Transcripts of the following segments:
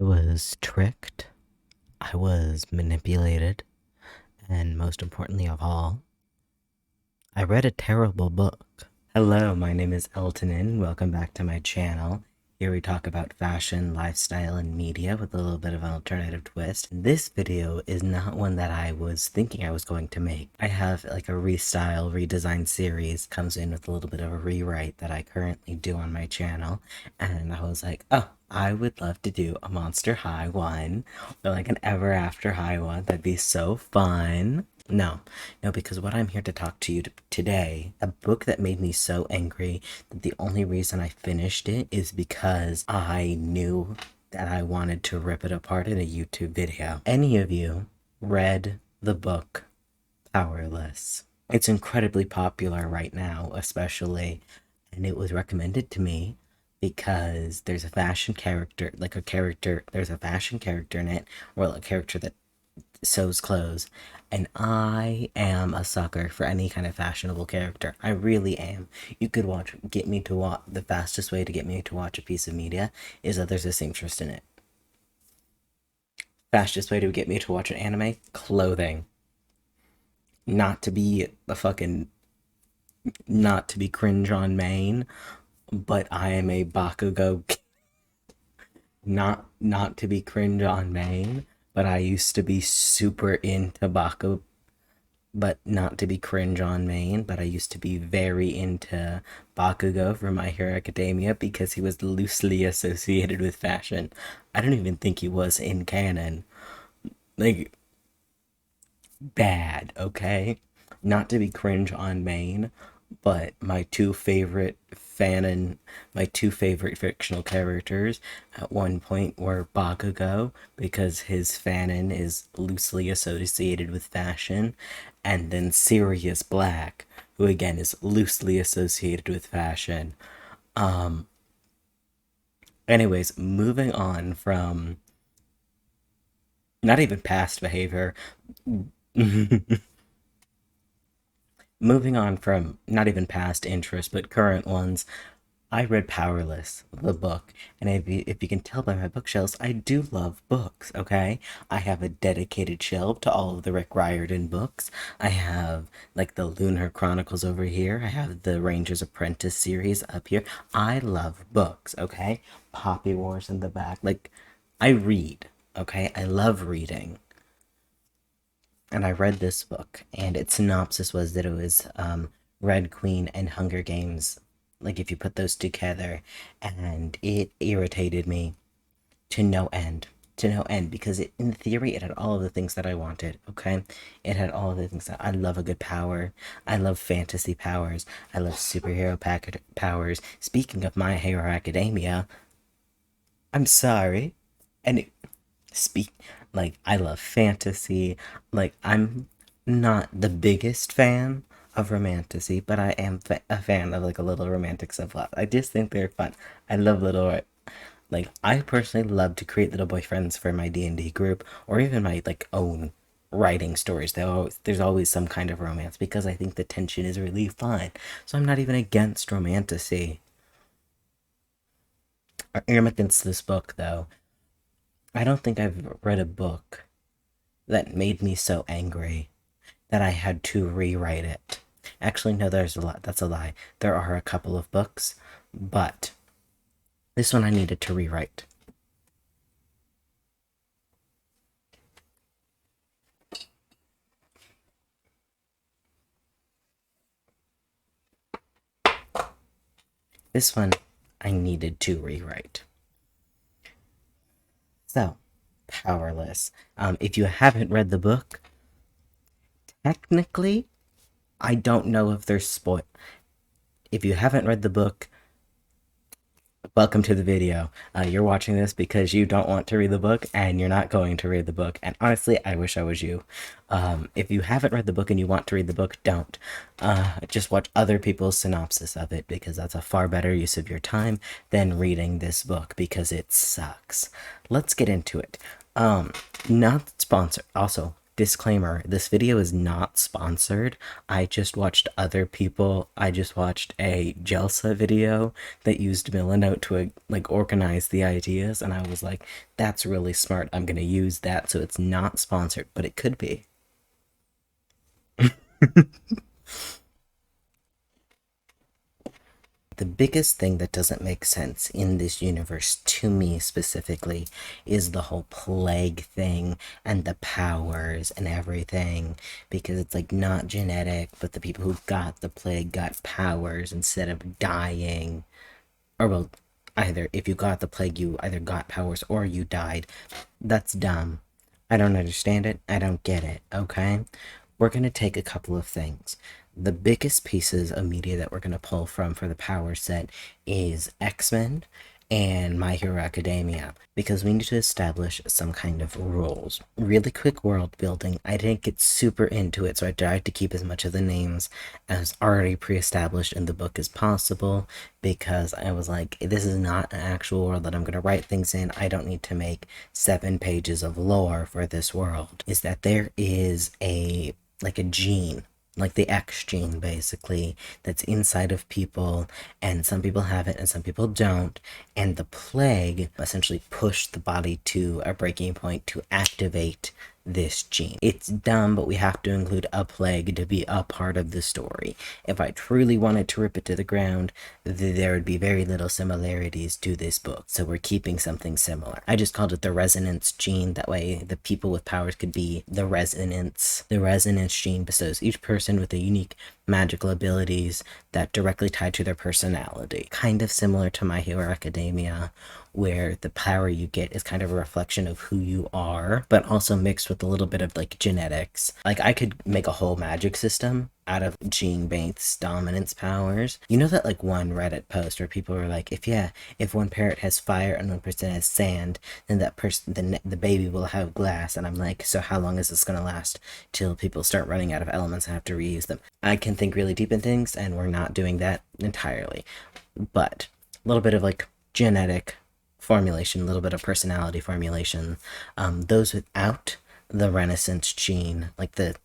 I was tricked, I was manipulated, and most importantly of all, I read a terrible book. Hello, my name is Eltonin. Welcome back to my channel. Here we talk about fashion, lifestyle, and media with a little bit of an alternative twist. This video is not one that I was thinking I was going to make. I have like a restyle, redesign series comes in with a little bit of a rewrite that I currently do on my channel. And I was like, oh, I would love to do a Monster High one or like an Ever After High one. That'd be so fun. No, because what I'm here to talk to you today, a book that made me so angry that the only reason I finished it is because I knew that I wanted to rip it apart in a YouTube video. Any of you read the book Powerless? It's incredibly popular right now, especially, and it was recommended to me because there's a fashion character, there's a fashion character in it, or a character that sews clothes, and I am a sucker for any kind of fashionable character. I really am. You could get me to watch. The fastest way to get me to watch a piece of media is that there's a seamstress in it. Fastest way to get me to watch an anime, clothing. Not to be a fucking, not to be cringe on main, but I am a Bakugo. Not to be cringe on main, but I used to be super into Bakugo, but not to be cringe on main, but I used to be very into Bakugo from My Hero Academia because he was loosely associated with fashion. I don't even think he was in canon. Like, bad, okay? Not to be cringe on main, but my two favorite fictional characters at one point were Bakugo, because his fanon is loosely associated with fashion, and then Sirius Black, who again is loosely associated with fashion. Um, anyways, moving on from not even past behavior, moving on from not even past interests, but current ones, I read Powerless, the book, and if you can tell by my bookshelves, I do love books, okay? I have a dedicated shelf to all of the Rick Riordan books. I have, like, the Lunar Chronicles over here. I have the Ranger's Apprentice series up here. I love books, okay? Poppy Wars in the back. Like, I read, okay? I love reading. And I read this book, and its synopsis was that it was Red Queen and Hunger Games. Like, if you put those together, and it irritated me to no end. To no end, because in theory, it had all of the things that I wanted, okay? It had all of the things that I love. A good power. I love fantasy powers. I love superhero powers. Speaking of My Hero Academia, I'm sorry. And speak like, I love fantasy. Like, I'm not the biggest fan of romantasy, but I am a fan of like a little romantic subplot. I just think they're fun. I love little, like, I personally love to create little boyfriends for my D&D group, or even my like own writing stories. There's always some kind of romance because I think the tension is really fun. So I'm not even against romantasy. I'm against this book though. I don't think I've read a book that made me so angry that I had to rewrite it. Actually, no, there's a lot. That's a lie. There are a couple of books, but this one I needed to rewrite. This one I needed to rewrite. So, Powerless. If you haven't read the book, technically, I don't know if there's spoil. If you haven't read the book, welcome to the video. You're watching this because you don't want to read the book, and you're not going to read the book. And honestly, I wish I was you. If you haven't read the book and you want to read the book, don't. Just watch other people's synopsis of it, because that's a far better use of your time than reading this book, because it sucks. Let's get into it. Not sponsored. Also, Disclaimer, this video is not sponsored. I just watched a Jelsa video that used Milanote to like organize the ideas, and I was like, that's really smart. I'm gonna use that, so it's not sponsored, but it could be. The biggest thing that doesn't make sense in this universe, to me specifically, is the whole plague thing and the powers and everything. Because it's like not genetic, but the people who got the plague got powers instead of dying. Or, well, either if you got the plague, you either got powers or you died. That's dumb. I don't understand it. I don't get it, okay? We're going to take a couple of things. The biggest pieces of media that we're going to pull from for the power set is X-Men and My Hero Academia, because we need to establish some kind of rules. Really quick world building. I didn't get super into it, so I tried to keep as much of the names as already pre-established in the book as possible, because I was like, this is not an actual world that I'm going to write things in. I don't need to make 7 pages of lore for this world. Is that there is a gene, like the X gene basically, that's inside of people, and some people have it and some people don't, and the plague essentially pushed the body to a breaking point to activate this gene. It's dumb, but we have to include a plague to be a part of the story. If I truly wanted to rip it to the ground, there would be very little similarities to this book, so we're keeping something similar. I just called it the resonance gene, that way the people with powers could be the resonance. The resonance gene bestows each person with a unique magical abilities that directly tied to their personality. Kind of similar to My Hero Academia, where the power you get is kind of a reflection of who you are, but also mixed with a little bit of like genetics. Like I could make a whole magic system out of gene-based dominance powers. You know that like one Reddit post where people were like, if one parrot has fire and one person has sand, then that person, then the baby will have glass. And I'm like, so how long is this gonna last till people start running out of elements and have to reuse them? I can think really deep in things, and we're not doing that entirely. But a little bit of like genetic formulation, a little bit of personality formulation. Those without the Renaissance gene, like the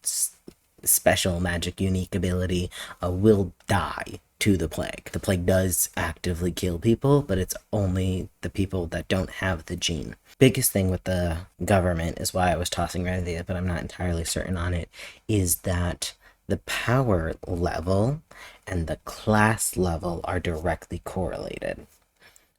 special magic unique ability, will die to the plague. The plague does actively kill people, but it's only the people that don't have the gene. Biggest thing with the government is why I was tossing around the, but I'm not entirely certain on it, is that the power level and the class level are directly correlated.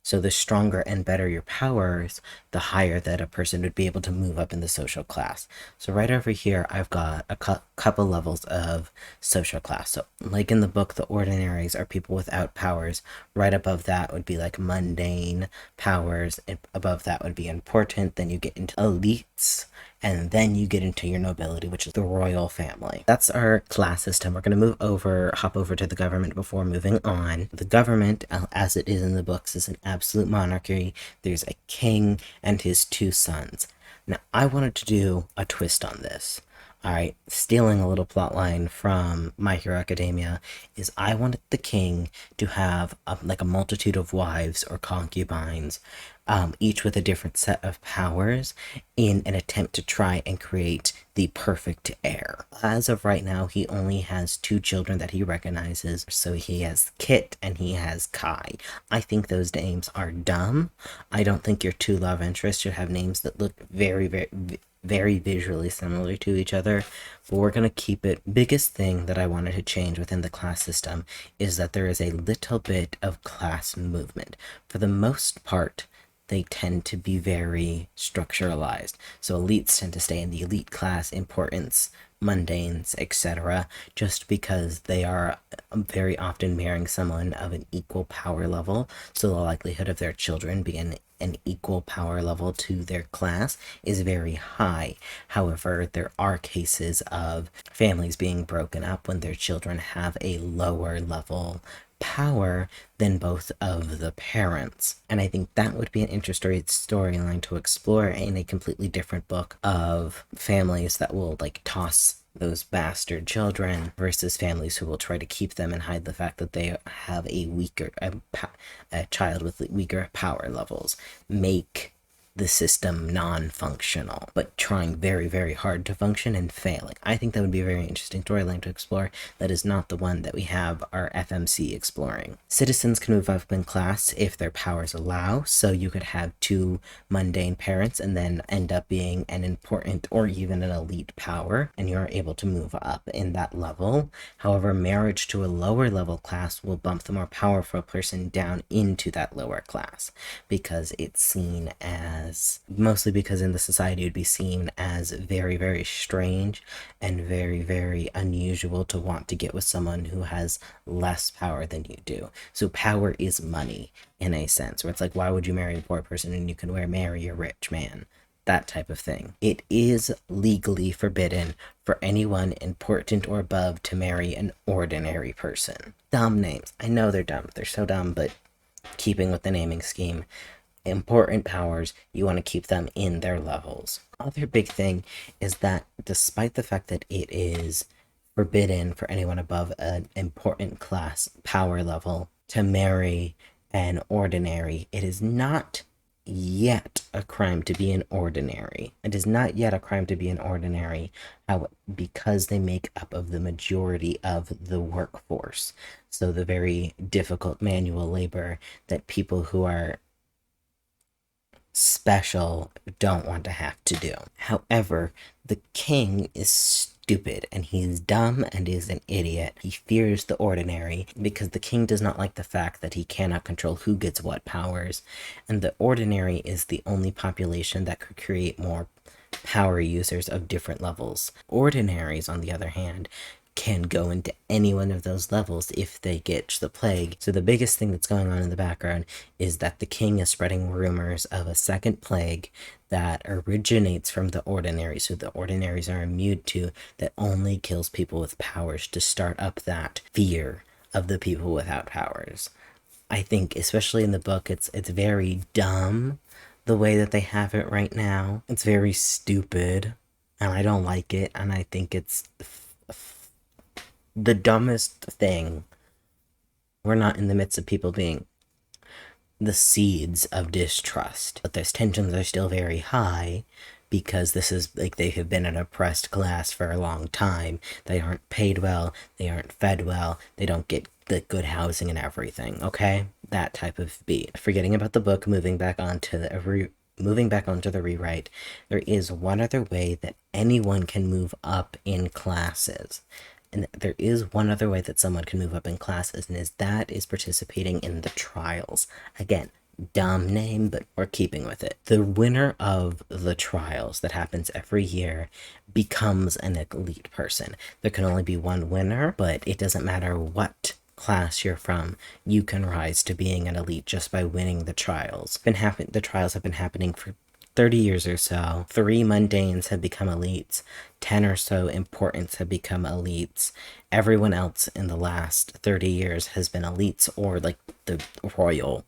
So the stronger and better your powers, the higher that a person would be able to move up in the social class. So right over here, I've got a couple levels of social class. So like in the book, the ordinaries are people without powers. Right above that would be like mundane powers. And above that would be important. Then you get into elites. And then you get into your nobility, which is the royal family. That's our class system. We're going to hop over to the government before moving on. The government, as it is in the books, is an absolute monarchy. There's a king and his 2 sons. Now, I wanted to do a twist on this. Alright, stealing a little plot line from My Hero Academia, is I wanted the king to have like a multitude of wives or concubines, each with a different set of powers, in an attempt to try and create the perfect heir. As of right now, he only has 2 children that he recognizes. So he has Kit and he has Kai. I think those names are dumb. I don't think your 2 love interests should have names that look very visually similar to each other, but we're going to keep it. Biggest thing that I wanted to change within the class system is that there is a little bit of class movement. For the most part, they tend to be very structuralized. So elites tend to stay in the elite class, importance, mundanes, etc., just because they are very often marrying someone of an equal power level, so the likelihood of their children being an equal power level to their class is very high. However, there are cases of families being broken up when their children have a lower level power than both of the parents. And I think that would be an interesting storyline to explore in a completely different book, of families that will like toss those bastard children versus families who will try to keep them and hide the fact that they have a child with weaker power levels. Make the system non-functional, but trying very, very hard to function and failing. I think that would be a very interesting storyline to explore. That is not the one that we have our FMC exploring. Citizens can move up in class if their powers allow, so you could have two mundane parents and then end up being an important or even an elite power, and you're able to move up in that level. However, marriage to a lower level class will bump the more powerful person down into that lower class because it's seen as, mostly because in the society it would be seen as very, very strange and very, very unusual to want to get with someone who has less power than you do. So power is money in a sense, where it's like, why would you marry a poor person and you can marry a rich man? That type of thing. It is legally forbidden for anyone important or above to marry an ordinary person. Dumb names. I know they're dumb. They're so dumb, but keeping with the naming scheme, important powers, you want to keep them in their levels. Other big thing is that despite the fact that it is forbidden for anyone above an important class power level to marry an ordinary, it is not yet a crime to be an ordinary. It is not yet a crime to be an ordinary because they make up of the majority of the workforce. So the very difficult manual labor that people who are special don't want to have to do. However, the king is stupid and he's dumb and is an idiot. He fears the ordinary because the king does not like the fact that he cannot control who gets what powers, and the ordinary is the only population that could create more power users of different levels. Ordinaries, on the other hand, can go into any one of those levels if they get the plague. So the biggest thing that's going on in the background is that the king is spreading rumors of a second plague that originates from the ordinaries, so the ordinaries are immune to, that only kills people with powers to start up that fear of the people without powers. I think, especially in the book, it's very dumb the way that they have it right now. It's very stupid, and I don't like it, and I think it's the dumbest thing. We're not in the midst of people being the seeds of distrust, but those tensions are still very high because this is like they have been an oppressed class for a long time. They aren't paid well, they aren't fed well, they don't get the good housing and everything, okay? That type of beat. Forgetting about the book, moving back onto the rewrite, there is one other way that anyone can move up in classes. And there is one other way that someone can move up in classes, and that is participating in the trials. Again, dumb name, but we're keeping with it. The winner of the trials that happens every year becomes an elite person. There can only be one winner, but it doesn't matter what class you're from, you can rise to being an elite just by winning the trials. The trials have been happening for 30 years or so. 3 mundanes have become elites. 10 or so importants have become elites. Everyone else in the last 30 years has been elites, or like the royal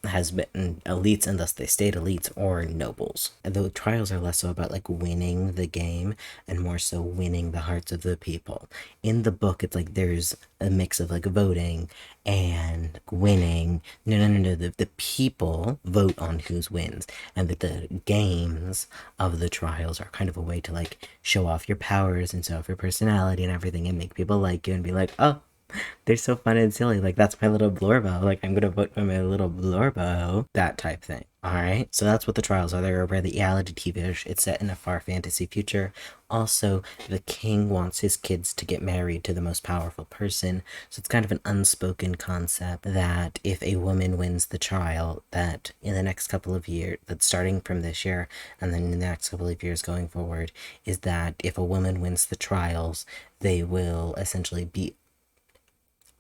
has been elites, and thus they stayed elites, or nobles. And the trials are less so about like winning the game and more so winning the hearts of the people. In the book, it's like there's a mix of like voting and winning. No. The people vote on who's wins, and that the games of the trials are kind of a way to like show off your powers and show off your personality and everything, and make people like you and be like, oh, they're so fun and silly. Like, that's my little Blorbo. Like, I'm gonna vote for my little Blorbo. That type thing. Alright? So that's what the trials are. They're a reality TV show. It's set in a far fantasy future. Also, the king wants his kids to get married to the most powerful person. So it's kind of an unspoken concept that if a woman wins the trial, that in the next couple of years, that's starting from this year, and then in the next couple of years going forward, is that if a woman wins the trials, they will essentially be,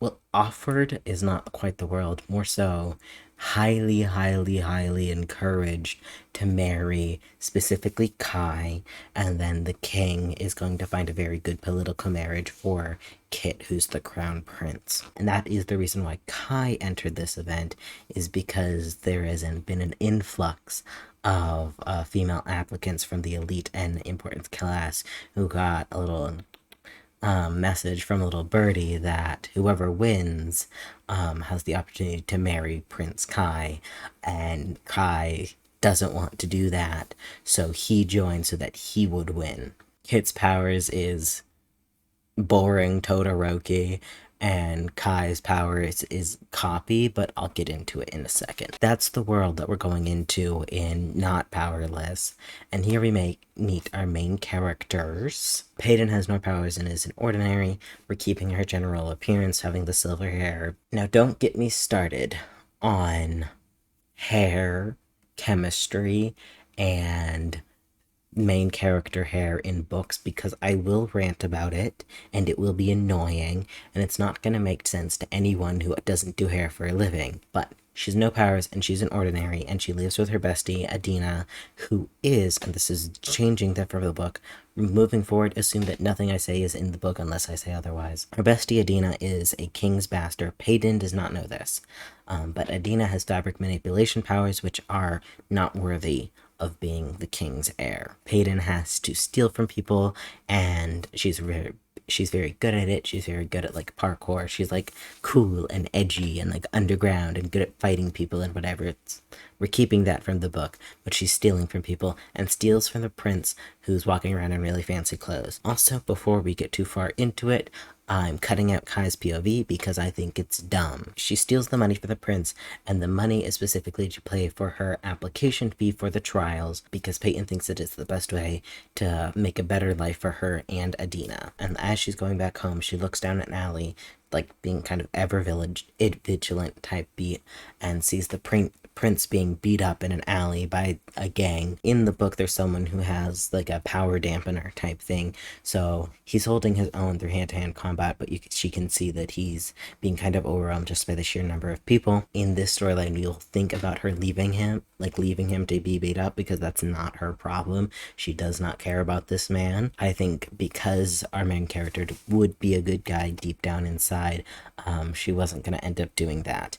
well, offered is not quite the word, more so highly, highly, highly encouraged to marry specifically Kai, and then the king is going to find a very good political marriage for Kit, who's the crown prince. And that is the reason why Kai entered this event, is because there has been an influx of female applicants from the elite and important class who got a little message from a little birdie that whoever wins has the opportunity to marry Prince Kai, and Kai doesn't want to do that, so he joins so that he would win. Kit's powers is boring Todoroki, and Kai's powers is copy, but I'll get into it in a second. That's the world that we're going into in Not Powerless, and here we meet our main characters. Peyton has no powers and is an ordinary. We're keeping her general appearance, having the silver hair. Now, don't get me started on hair, chemistry, and main character hair in books because I will rant about it and it will be annoying and it's not going to make sense to anyone who doesn't do hair for a living. But she's no powers and she's an ordinary and she lives with her bestie, Adina, who is, and this is changing that for the book, moving forward, assume that nothing I say is in the book unless I say otherwise. Her bestie, Adina, is a king's bastard. Peyton does not know this. But Adina has fabric manipulation powers which are not worthy of being the king's heir. Peyton has to steal from people, and she's very good at it. She's very good at like parkour. She's like cool and edgy and like underground and good at fighting people and whatever. We're keeping that from the book, but she's stealing from people and steals from the prince who's walking around in really fancy clothes. Also, before we get too far into it, I'm cutting out Kai's POV because I think it's dumb. She steals the money for the prince, and the money is specifically to pay for her application fee for the trials because Peyton thinks it is the best way to make a better life for her and Adina. And as she's going back home, she looks down an alley, like being kind of ever vigilant type beat, and sees the prince being beat up in an alley by a gang. In the book, there's someone who has like a power dampener type thing, so he's holding his own through hand-to-hand combat, but she can see that he's being kind of overwhelmed just by the sheer number of people. In this storyline, you'll think about her leaving him to be beat up because that's not her problem. She does not care about this man. I think because our main character would be a good guy deep down inside, she wasn't going to end up doing that.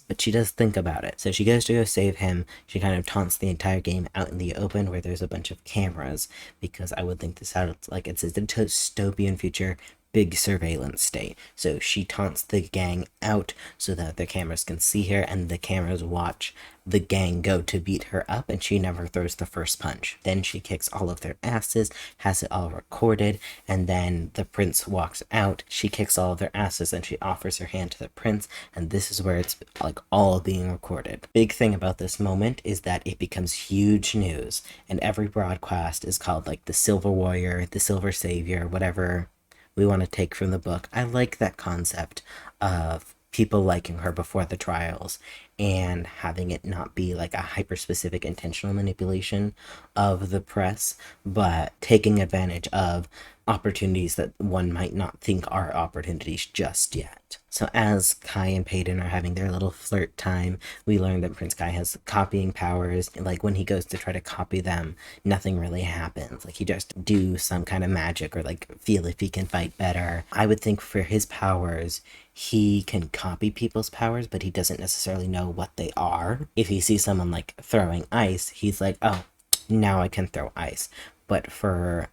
But she does think about it. So she goes to go save him. She kind of taunts the entire game out in the open where there's a bunch of cameras, because I would think this out like it's a dystopian future, big surveillance state. So she taunts the gang out so that the cameras can see her, and the cameras watch the gang go to beat her up, and she never throws the first punch. Then she kicks all of their asses, has it all recorded, and then the prince walks out. She kicks all of their asses and she offers her hand to the prince, and this is where it's like all being recorded. Big thing about this moment is that it becomes huge news, and every broadcast is called like the Silver Warrior, the Silver Savior, whatever we want to take from the book. I like that concept of people liking her before the trials and having it not be like a hyper-specific intentional manipulation of the press, but taking advantage of opportunities that one might not think are opportunities just yet. So as Kai and Peyton are having their little flirt time, we learn that Prince Kai has copying powers. Like when he goes to try to copy them, nothing really happens. Like he just do some kind of magic or like feel if he can fight better. I would think for his powers, he can copy people's powers, but he doesn't necessarily know what they are. If he sees someone like throwing ice, he's like, oh, now I can throw ice. But for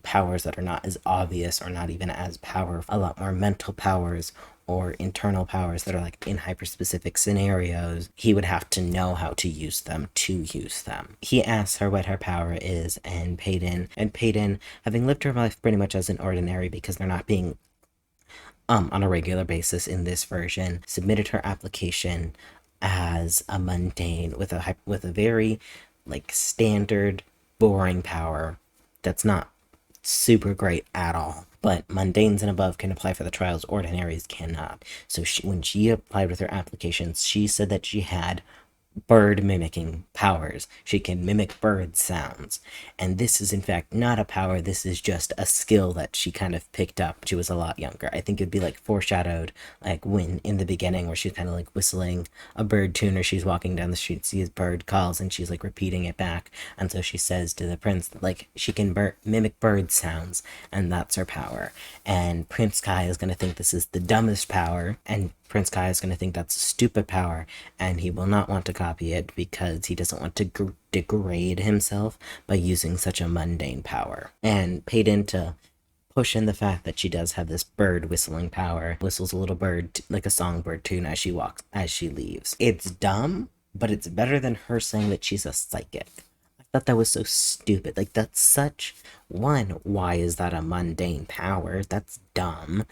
powers that are not as obvious or not even as powerful, a lot more mental powers or internal powers that are like in hyper-specific scenarios, he would have to know how to use them to use them. He asks her what her power is, and Peyton, having lived her life pretty much as an ordinary because they're not being on a regular basis in this version, submitted her application as a mundane with a very like standard boring power that's not super great at all. But mundanes and above can apply for the trials, ordinaries cannot. So when she applied with her applications, she said that she had bird mimicking powers. She can mimic bird sounds. And this is in fact not a power, this is just a skill that she kind of picked up when she was a lot younger. I think it'd be like foreshadowed, like when in the beginning where she's kind of like whistling a bird tune, or she's walking down the street, sees bird calls, and she's like repeating it back. And so she says to the prince, like, she can mimic bird sounds, and that's her power. And Prince Kai is going to think this is the dumbest power, and Prince Kai is going to think that's a stupid power, and he will not want to copy it because he doesn't want to degrade himself by using such a mundane power. And Peyton, to push in the fact that she does have this bird whistling power, whistles a little bird, like a songbird tune as she leaves. It's dumb, but it's better than her saying that she's a psychic. I thought that was so stupid. Like, that's such. One, why is that a mundane power? That's dumb.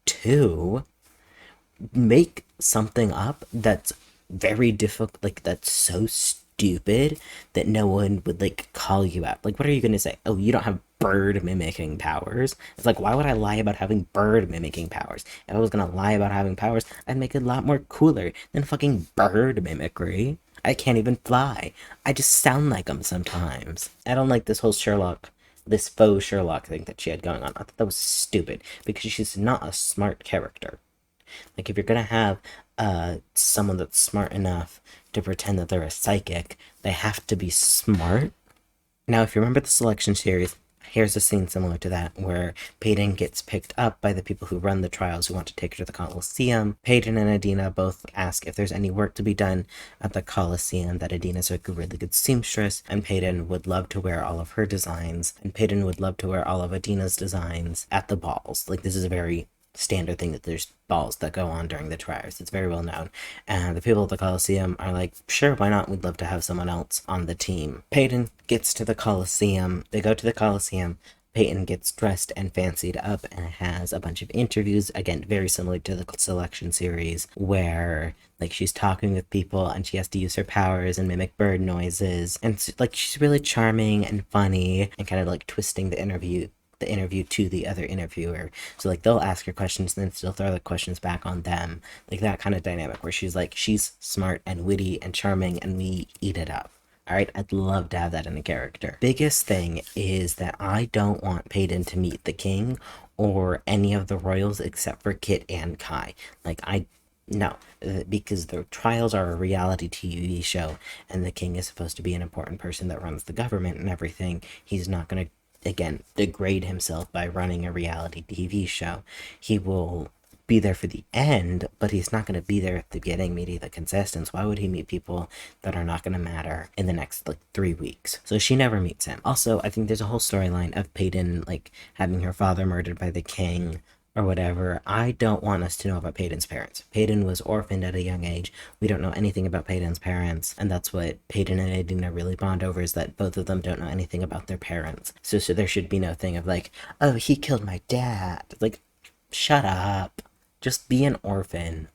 Two, make something up that's very difficult, like that's so stupid that no one would like call you out. Like, what are you gonna say? Oh, you don't have bird mimicking powers. It's like, why would I lie about having bird mimicking powers? If I was gonna lie about having powers, I'd make it a lot more cooler than fucking bird mimicry. I can't even fly. I just sound like them sometimes. I don't like this whole Sherlock, this faux Sherlock thing that she had going on. I thought that was stupid because she's not a smart character. Like, if you're gonna have someone that's smart enough to pretend that they're a psychic, they have to be smart. Now, if you remember the selection series, here's a scene similar to that where Peyton gets picked up by the people who run the trials who want to take her to the Colosseum. Peyton and Adina both ask if there's any work to be done at the Colosseum, that Adina's a really good seamstress, and Peyton would love to wear all of her designs, and Peyton would love to wear all of Adina's designs at the balls. Like, this is a very standard thing that there's balls that go on during the trials. It's very well known. And the people at the Coliseum are like, sure, why not? We'd love to have someone else on the team. Peyton gets to the Coliseum. They go to the Coliseum. Peyton gets dressed and fancied up and has a bunch of interviews, again, very similar to the selection series, where like she's talking with people and she has to use her powers and mimic bird noises. And like she's really charming and funny and kind of like twisting the interview to the other interviewer. So like they'll ask her questions and then she'll throw the questions back on them. Like that kind of dynamic where she's smart and witty and charming and we eat it up. All right, I'd love to have that in a character. Biggest thing is that I don't want Peyton to meet the king or any of the royals except for Kit and Kai. Like, no, because the trials are a reality TV show, and the king is supposed to be an important person that runs the government and everything. He's not going to, again, degrade himself by running a reality TV show. He will be there for the end, but he's not going to be there at the beginning meeting the contestants. Why would he meet people that are not going to matter in the next like 3 weeks? So she never meets him. Also, I think there's a whole storyline of Peyton like having her father murdered by the king or whatever. I don't want us to know about Peyton's parents. Peyton was orphaned at a young age. We don't know anything about Peyton's parents, and that's what Peyton and Adina really bond over, is that both of them don't know anything about their parents. So there should be no thing of like, oh, he killed my dad. Like, shut up. Just be an orphan.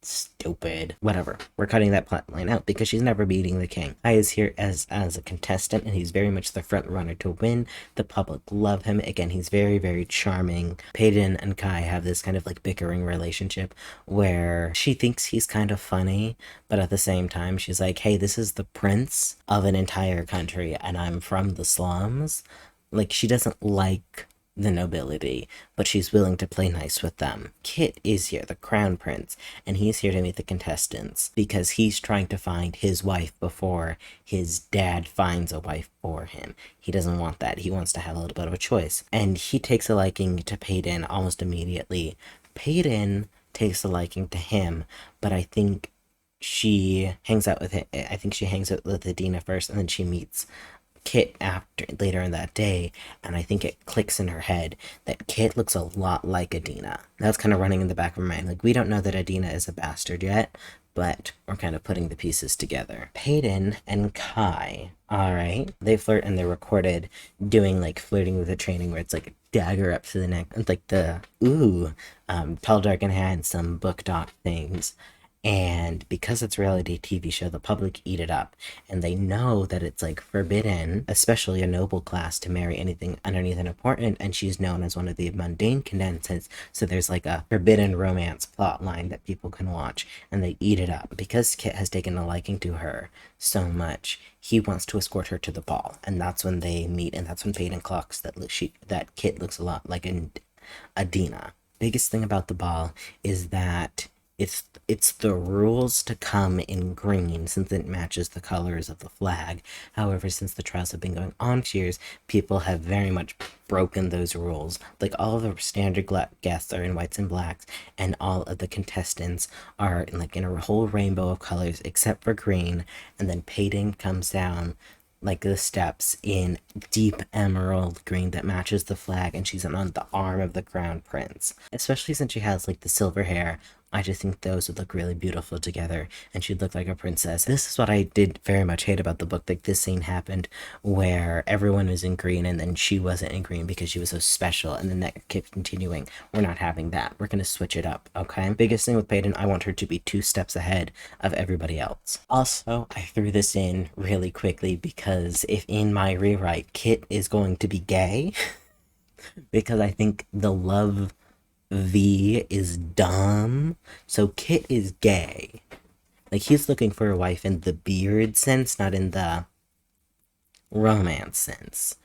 Stupid. Whatever. We're cutting that plot line out because she's never beating the king. Kai is here as a contestant, and he's very much the front runner to win. The public love him. Again, he's very, very charming. Peyton and Kai have this kind of like bickering relationship where she thinks he's kind of funny, but at the same time, she's like, hey, this is the prince of an entire country, and I'm from the slums. Like, she doesn't like the nobility, but she's willing to play nice with them. Kit is here, the crown prince, and he's here to meet the contestants because he's trying to find his wife before his dad finds a wife for him. He doesn't want that. He wants to have a little bit of a choice. And he takes a liking to Peyton almost immediately. Peyton takes a liking to him, but I think she hangs out with him. I think she hangs out with Adina first, and then she meets Kit after later in that day, and I think it clicks in her head that Kit looks a lot like Adina. That's kind of running in the back of her mind. Like, we don't know that Adina is a bastard yet, but we're kind of putting the pieces together. Peyton and Kai, all right, they flirt and they're recorded doing like flirting with the training where it's like dagger up to the neck, and like the tall, dark, and handsome book doc things. And because it's a reality TV show, the public eat it up. And they know that it's like forbidden, especially a noble class, to marry anything underneath and important. And she's known as one of the mundane contestants. So there's like a forbidden romance plot line that people can watch. And they eat it up. Because Kit has taken a liking to her so much, he wants to escort her to the ball. And that's when they meet. And that's when Peyton clocks that Kit looks a lot like Adina. Biggest thing about the ball is that it's the rules to come in green since it matches the colors of the flag. However, since the trials have been going on for years, people have very much broken those rules. Like, all of the standard guests are in whites and blacks, and all of the contestants are in a whole rainbow of colors except for green. And then Peyton comes down like the steps in deep emerald green that matches the flag, and she's on the arm of the crown prince. Especially since she has like the silver hair, I just think those would look really beautiful together, and she'd look like a princess. This is what I did very much hate about the book. Like, this scene happened where everyone was in green, and then she wasn't in green because she was so special, and then that kept continuing. We're not having that. We're gonna switch it up, okay? Biggest thing with Peyton, I want her to be 2 steps ahead of everybody else. Also, I threw this in really quickly because if in my rewrite, Kit is going to be gay, because I think the love V is dumb. So Kit is gay. Like, he's looking for a wife in the beard sense, not in the romance sense.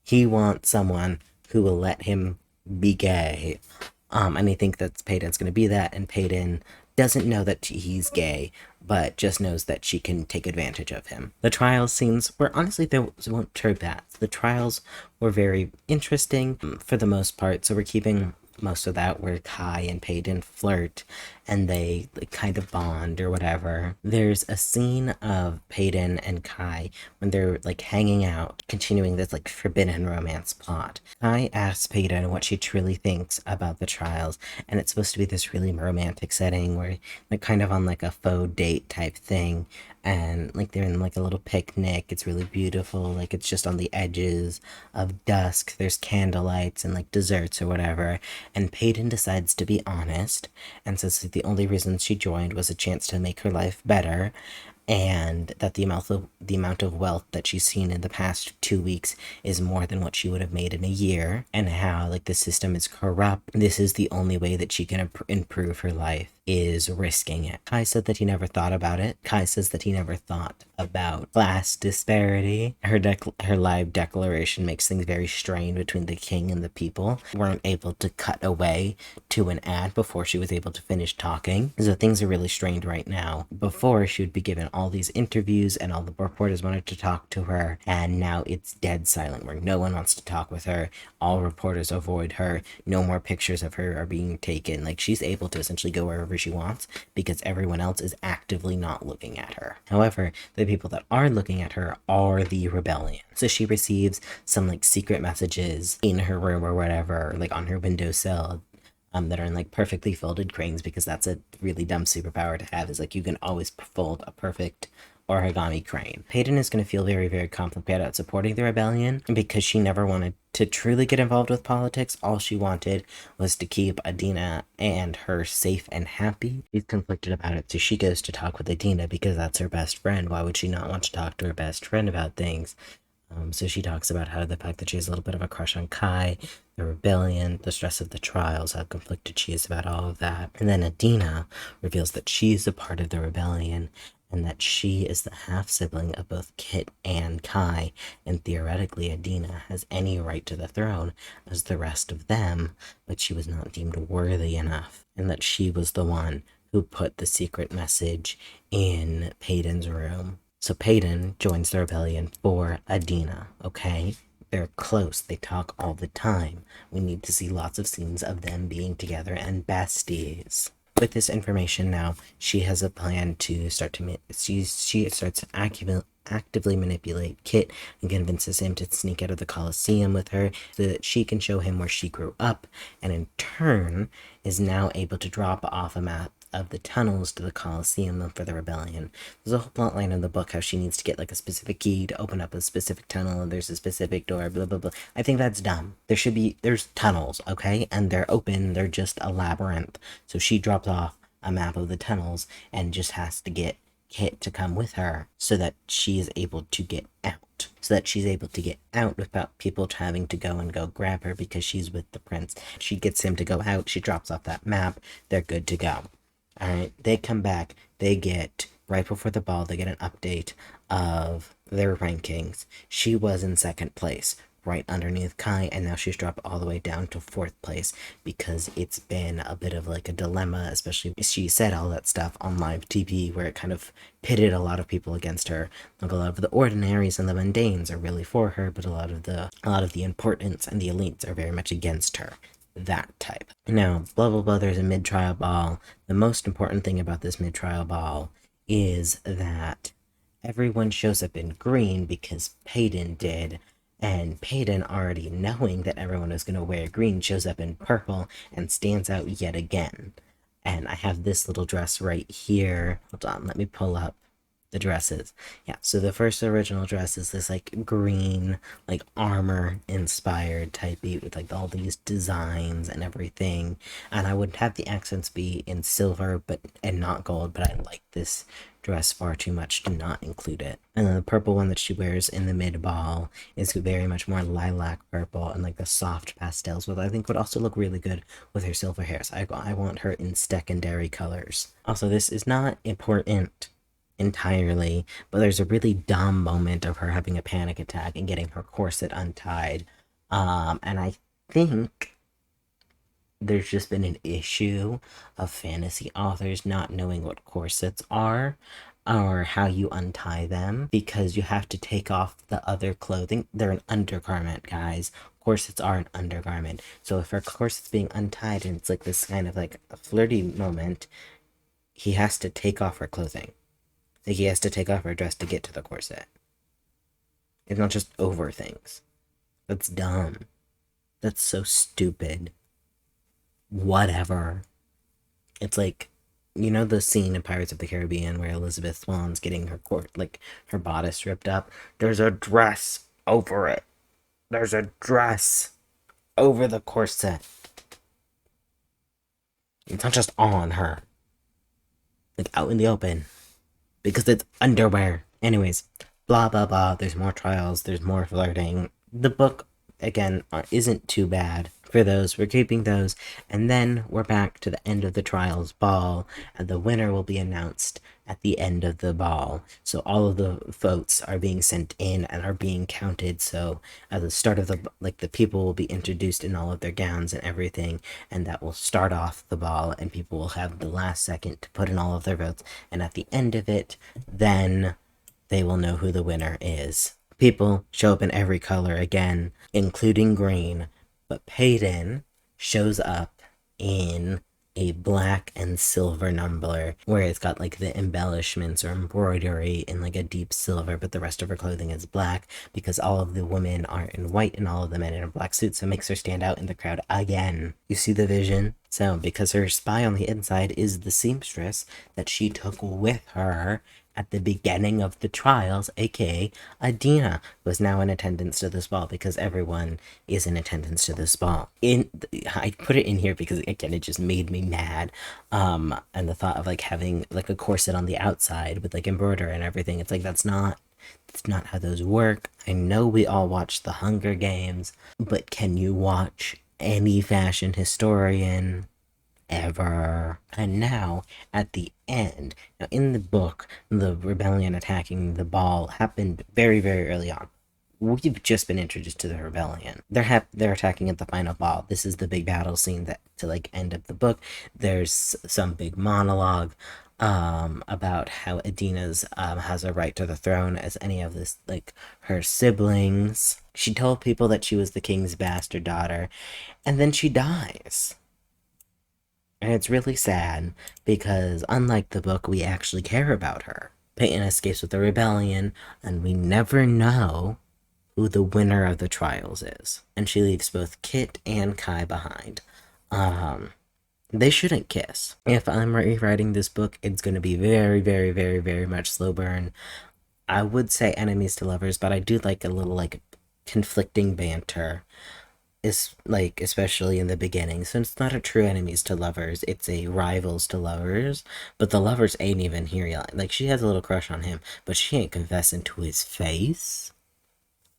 He wants someone who will let him be gay. And I think that Peyton's going to be that, and Peyton doesn't know that he's gay, but just knows that she can take advantage of him. The trial scenes were honestly, they weren't too bad. The trials were very interesting for the most part, so we're keeping most of that where Kai and Peyton flirt and they like, kind of bond or whatever. There's a scene of Peyton and Kai when they're like hanging out, continuing this like forbidden romance plot. Kai asks Peyton what she truly thinks about the trials, and it's supposed to be this really romantic setting where they're kind of on like a faux date type thing, and like they're in like a little picnic. It's really beautiful, like it's just on the edges of dusk. There's candlelights and like desserts or whatever, and Peyton decides to be honest and says that the only reason she joined was a chance to make her life better, and that the amount of wealth that she's seen in the past 2 weeks is more than what she would have made in a year, and how like the system is corrupt. This is the only way that she can improve her life, is risking it. Kai said that he never thought about it. Kai says that he never thought about class disparity. Her live declaration makes things very strained between the king and the people. Weren't able to cut away to an ad before she was able to finish talking. So things are really strained right now. Before, she would be given all these interviews and all the reporters wanted to talk to her, and now it's dead silent where no one wants to talk with her. All reporters avoid her. No more pictures of her are being taken. Like, she's able to essentially go wherever she wants because everyone else is actively not looking at her. However, the people that are looking at her are the rebellion. So she receives some like secret messages in her room or whatever, like on her windowsill, that are in like perfectly folded cranes, because that's a really dumb superpower to have, is like you can always fold a perfect origami crane. Peyton is going to feel very, very complicated at supporting the rebellion because she never wanted to truly get involved with politics. All she wanted was to keep Adina and her safe and happy. She's conflicted about it, so she goes to talk with Adina because that's her best friend. Why would she not want to talk to her best friend about things? So she talks about how the fact that she has a little bit of a crush on Kai, the rebellion, the stress of the trials, how conflicted she is about all of that. And then Adina reveals that she's a part of the rebellion and that she is the half-sibling of both Kit and Kai, and theoretically Adina has any right to the throne as the rest of them, but she was not deemed worthy enough, and that she was the one who put the secret message in Peyton's room. So Peyton joins the rebellion for Adina, okay? They're close. They talk all the time. We need to see lots of scenes of them being together and besties. With this information now, she has a plan to start to... She starts actively manipulate Kit and convinces him to sneak out of the Colosseum with her so that she can show him where she grew up, and in turn is now able to drop off a map of the tunnels to the Colosseum for the rebellion. There's a whole plot line in the book how she needs to get like a specific key to open up a specific tunnel, and there's a specific door, blah blah blah. I think that's dumb. There's tunnels, okay, and they're open, they're just a labyrinth. So she drops off a map of the tunnels and just has to get Kit to come with her so that she is able to get out. So that she's able to get out without people having to go and go grab her because she's with the prince. She gets him to go out, she drops off that map, they're good to go. Alright, they come back, they get, right before the ball, they get an update of their rankings. She was in second place, right underneath Kai, and now she's dropped all the way down to fourth place because it's been a bit of like a dilemma, especially she said all that stuff on live TV where it kind of pitted a lot of people against her. Like a lot of the ordinaries and the mundanes are really for her, but a lot of the importance and the elites are very much against her. That type. Now, blah blah blah, there's a mid-trial ball. The most important thing about this mid-trial ball is that everyone shows up in green because Peyton did, and Peyton, already knowing that everyone was going to wear green, shows up in purple and stands out yet again. And I have this little dress right here. Hold on, let me pull up the dresses. Yeah, so the first original dress is this like green, like armor inspired type beat with like all these designs and everything. And I would have the accents be in silver but and not gold, but I like this dress far too much to not include it. And then the purple one that she wears in the mid ball is very much more lilac purple and like the soft pastels, which I think would also look really good with her silver hair. So I want her in secondary colors. Also, this is not important entirely, but there's a really dumb moment of her having a panic attack and getting her corset untied. And I think there's just been an issue of fantasy authors not knowing what corsets are or how you untie them because you have to take off the other clothing. They're an undergarment, guys. Corsets are an undergarment. So if her corset's being untied and it's like this kind of like a flirty moment, he has to take off her clothing. Like he has to take off her dress to get to the corset. It's not just over things. That's dumb. That's so stupid. Whatever. It's like, you know the scene in Pirates of the Caribbean where Elizabeth Swan's getting her her bodice ripped up? There's a dress over it. There's a dress over the corset. It's not just on her. Like out in the open. Because it's underwear. Anyways, blah blah blah. There's more trials, there's more flirting. The book, again, isn't too bad for those. We're keeping those. And then we're back to the end of the trials ball, and the winner will be announced at the end of the ball. So all of the votes are being sent in and are being counted. So at the start of the people will be introduced in all of their gowns and everything, and that will start off the ball, and people will have the last second to put in all of their votes. And at the end of it, then they will know who the winner is. People show up in every color again, including green, but Peyton shows up in a black and silver number where it's got like the embellishments or embroidery in like a deep silver, but the rest of her clothing is black because all of the women are in white and all of the men in black suits, so it makes her stand out in the crowd again. You see the vision? So, because her spy on the inside is the seamstress that she took with her at the beginning of the trials, aka Adina, was now in attendance to this ball because everyone is in attendance to this ball. I put it in here because again, it just made me mad. And the thought of like having like a corset on the outside with like embroidery and everything, it's like that's not how those work. I know we all watch The Hunger Games, but can you watch any fashion historian ever? And now, at the end, now in the book, the rebellion attacking the ball happened very, very early on. We've just been introduced to the rebellion. They're attacking at the final ball. This is the big battle scene that to like end of the book. There's some big monologue about how Adina's has a right to the throne as any of this like her siblings. She told people that she was the king's bastard daughter, and then she dies. And it's really sad because, unlike the book, we actually care about her. Peyton escapes with the rebellion, and we never know who the winner of the trials is. And she leaves both Kit and Kai behind. They shouldn't kiss. If I'm rewriting this book, it's going to be very, very, very, very much slow burn. I would say enemies to lovers, but I do like a little, like, conflicting banter is like especially in the beginning. So it's not a true enemies to lovers, it's a rivals to lovers, but the lovers ain't even here yet. Like she has a little crush on him, but she ain't confessing to his face.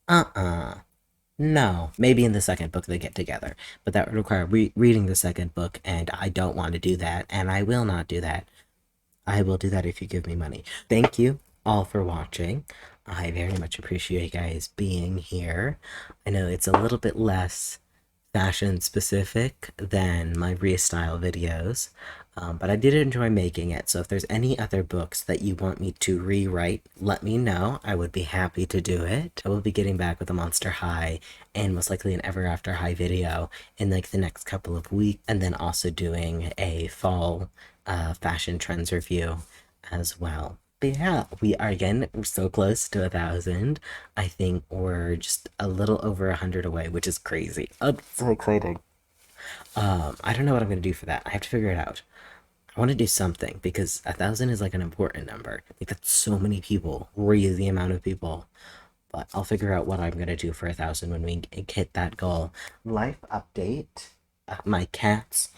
No, maybe in the second book they get together, but that would require reading the second book, and I don't want to do that, and I will not do that. I will do that if you give me money. Thank you all for watching. I very much appreciate you guys being here. I know it's a little bit less fashion specific than my restyle videos, but I did enjoy making it. So if there's any other books that you want me to rewrite, let me know. I would be happy to do it. I will be getting back with a Monster High and most likely an Ever After High video in like the next couple of weeks, and then also doing a fall fashion trends review as well. But yeah, we are again so close to 1,000. I think we're just a little over 100 away, which is crazy. I'm so excited. I don't know what I'm gonna do for that. I have to figure it out. I want to do something because 1,000 is like an important number. Like that's so many people, crazy amount of people. But I'll figure out what I'm gonna do for 1,000 when we hit that goal. Life update: my cats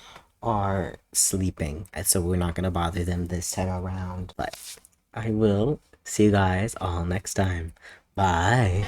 are sleeping, so we're not gonna bother them this time around. But I will see you guys all next time. Bye.